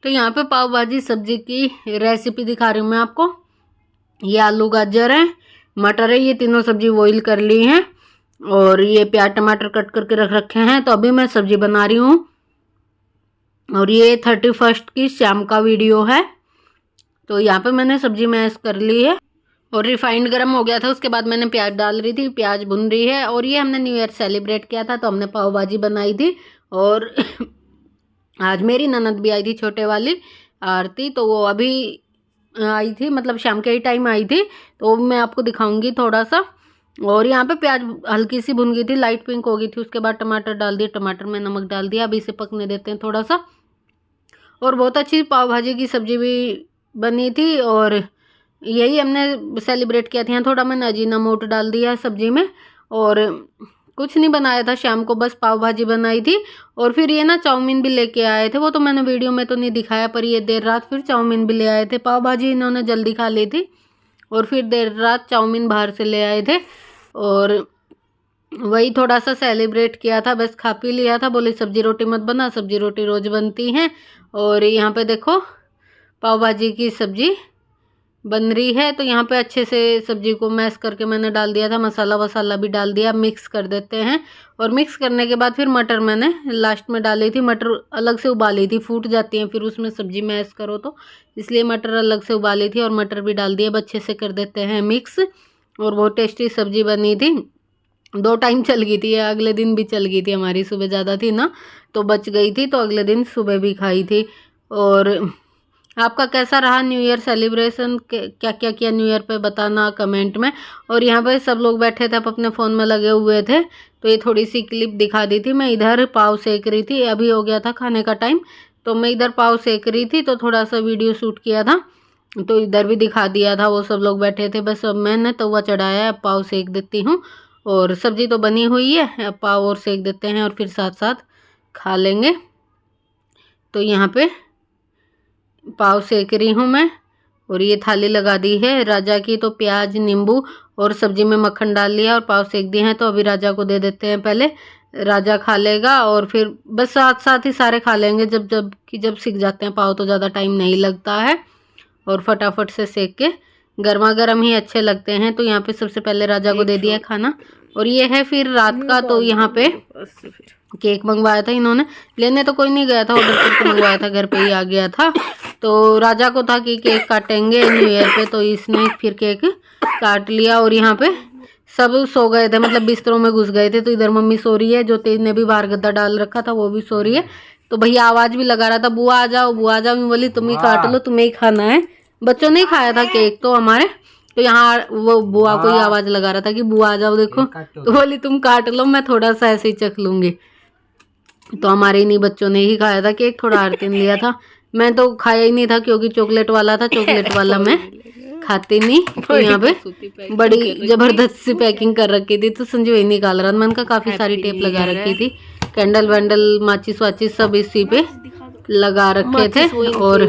तो यहाँ पे पाव भाजी सब्जी की रेसिपी दिखा रही हूँ मैं आपको। ये आलू गाजर है, मटर है, ये तीनों सब्जी बॉईल कर ली हैं और ये प्याज टमाटर कट करके रख रखे हैं। तो अभी मैं सब्जी बना रही हूँ और ये 31 की शाम का वीडियो है। तो यहाँ पे मैंने सब्जी मैश कर ली है और रिफाइंड गर्म हो गया था। उसके बाद मैंने प्याज डाल रही थी, प्याज भुन रही है। और ये हमने न्यू ईयर सेलिब्रेट किया था तो हमने पाव भाजी बनाई थी। और आज मेरी ननद भी आई थी, छोटे वाली आरती, तो वो अभी आई थी, मतलब शाम के ही टाइम आई थी। तो मैं आपको दिखाऊंगी थोड़ा सा। और यहाँ पे प्याज हल्की सी भुन गई थी, लाइट पिंक हो गई थी। उसके बाद टमाटर डाल दिए, टमाटर में नमक डाल दिया। अभी इसे पकने देते हैं थोड़ा सा। और बहुत अच्छी पाव भाजी की सब्जी भी बनी थी और यही हमने सेलिब्रेट किया था। यहाँ थोड़ा मैंने अजीनामोटो डाल दिया सब्जी में और कुछ नहीं बनाया था शाम को, बस पाव भाजी बनाई थी। और फिर ये ना चाउमीन भी लेके आए थे, वो तो मैंने वीडियो में तो नहीं दिखाया, पर ये देर रात फिर चाउमीन भी ले आए थे। पाव भाजी इन्होंने जल्दी खा ली थी और फिर देर रात चाउमीन बाहर से ले आए थे और वही थोड़ा सा सेलिब्रेट किया था। बस खा पी लिया था। बोले सब्जी रोटी मत बना, सब्जी रोटी रोज बनती हैं। और यहाँ पे देखो पाव भाजी की सब्जी बन रही है। तो यहाँ पे अच्छे से सब्जी को मैश करके मैंने डाल दिया था, मसाला वसाला भी डाल दिया। मिक्स कर देते हैं और मिक्स करने के बाद फिर मटर मैंने लास्ट में डाली थी। मटर अलग से उबाली थी, फूट जाती हैं फिर उसमें सब्जी मैश करो तो, इसलिए मटर अलग से उबाली थी और मटर भी डाल दिया। अब अच्छे से कर देते हैं मिक्स और बहुत टेस्टी सब्जी बनी थी। 2 टाइम चल गई थी, अगले दिन भी चल गई थी हमारी। सुबह ज़्यादा थी ना तो बच गई थी, तो अगले दिन सुबह भी खाई थी। और आपका कैसा रहा न्यू ईयर सेलिब्रेशन, क्या क्या किया न्यू ईयर पे बताना कमेंट में। और यहाँ पे सब लोग बैठे थे, अब अपने फ़ोन में लगे हुए थे, तो ये थोड़ी सी क्लिप दिखा दी थी। मैं इधर पाव सेक रही थी, अभी हो गया था खाने का टाइम, तो मैं इधर पाव सेक रही थी, तो थोड़ा सा वीडियो शूट किया था, तो इधर भी दिखा दिया था। वो सब लोग बैठे थे। बस अब मैंने तवा चढ़ाया है, पाव सेक देती हूँ। और सब्जी तो बनी हुई है, अब पाव और सेक देते हैं और फिर साथ साथ खा लेंगे। तो यहाँ पे पाव सेक रही हूँ मैं और ये थाली लगा दी है राजा की। तो प्याज नींबू और सब्जी में मक्खन डाल लिया और पाव सेक दिए हैं। तो अभी राजा को दे देते हैं, पहले राजा खा लेगा और फिर बस साथ साथ ही सारे खा लेंगे। जब सीख जाते हैं पाव तो ज़्यादा टाइम नहीं लगता है और फटाफट से सेक के गर्मा गर्म ही अच्छे लगते हैं। तो यहाँ पे सबसे पहले राजा को दे दिया खाना। और ये है फिर रात का। तो यहाँ पे केक मंगवाया था इन्होंने, लेने तो कोई नहीं गया था, ऑर्डर करके मंगवाया था, घर पे ही आ गया था। तो राजा को था कि केक काटेंगे न्यू ईयर पे, तो इसने फिर केक काट लिया। और यहाँ पे सब सो गए थे, मतलब बिस्तरों में घुस गए थे। तो इधर मम्मी सो रही है, जो तेज ने भी बाहर गद्दा डाल रखा था वो भी सो रही है। तो भैया आवाज़ भी लगा रहा था, बुआ आ जाओ बुआ आ जाओ। मैं बोली तुम ही काट लो, तुम्हें ही खाना है। बच्चों ने ही खाया था केक तो हमारे। तो यहाँ वो बुआ को ही आवाज़ लगा रहा था कि बुआ आ जाओ देखो। तो बोली तुम काट लो, मैं थोड़ा सा ऐसे ही चख लूँगी। तो हमारे इन्हीं बच्चों ने ही खाया था केक, थोड़ा आरती ने लिया था। मैं तो खाया ही नहीं था क्योंकि चॉकलेट वाला था, चॉकलेट वाला मैं खाती नहीं। तो यहाँ पे बड़ी जबरदस्त सी पैकिंग कर रखी थी। तो संजू ही निकाल रहा था, मैंने कहा काफ़ी सारी टेप लगा रखी थी, कैंडल वैंडल माचिस वाचिस सब इसी पे लगा रखे थे। और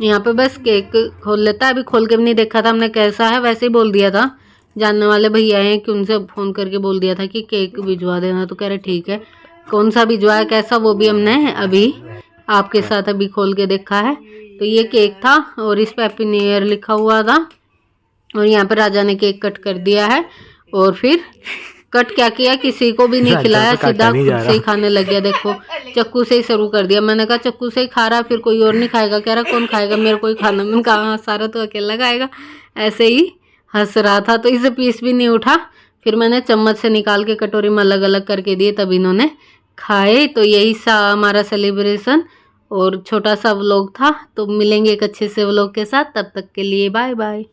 यहाँ पे बस केक खोल लेता है। अभी खोल के भी नहीं देखा था हमने कैसा है, वैसे ही बोल दिया था। जानने वाले भैया हैं कि उनसे फ़ोन करके बोल दिया था कि केक भिजवा देना। तो कह रहे ठीक है, कौन सा भिजवाया कैसा वो भी हमने अभी आपके साथ अभी खोल के देखा है। तो ये केक था और इस पे हैप्पी न्यू ईयर लिखा हुआ था। और यहाँ पे राजा ने केक कट कर दिया है और फिर कट क्या किया, किसी को भी नहीं खिलाया, सीधा खुद से ही खाने लग गया। देखो चक्कू से ही शुरू कर दिया। मैंने कहा चक्कू से ही खा रहा, फिर कोई और नहीं खाएगा। कह रहा कौन खाएगा, मेरे को ही खाना। मैंने कहा हाँ सारा तो अकेला खाएगा। ऐसे ही हंस रहा था। तो इसे पीस भी नहीं उठा। फिर मैंने चम्मच से निकाल के कटोरी में अलग अलग करके दिए, तब इन्होंने खाए। तो यही सा हमारा सेलिब्रेशन और छोटा सा व्लॉग था। तो मिलेंगे एक अच्छे से व्लॉग के साथ, तब तक के लिए बाय बाय।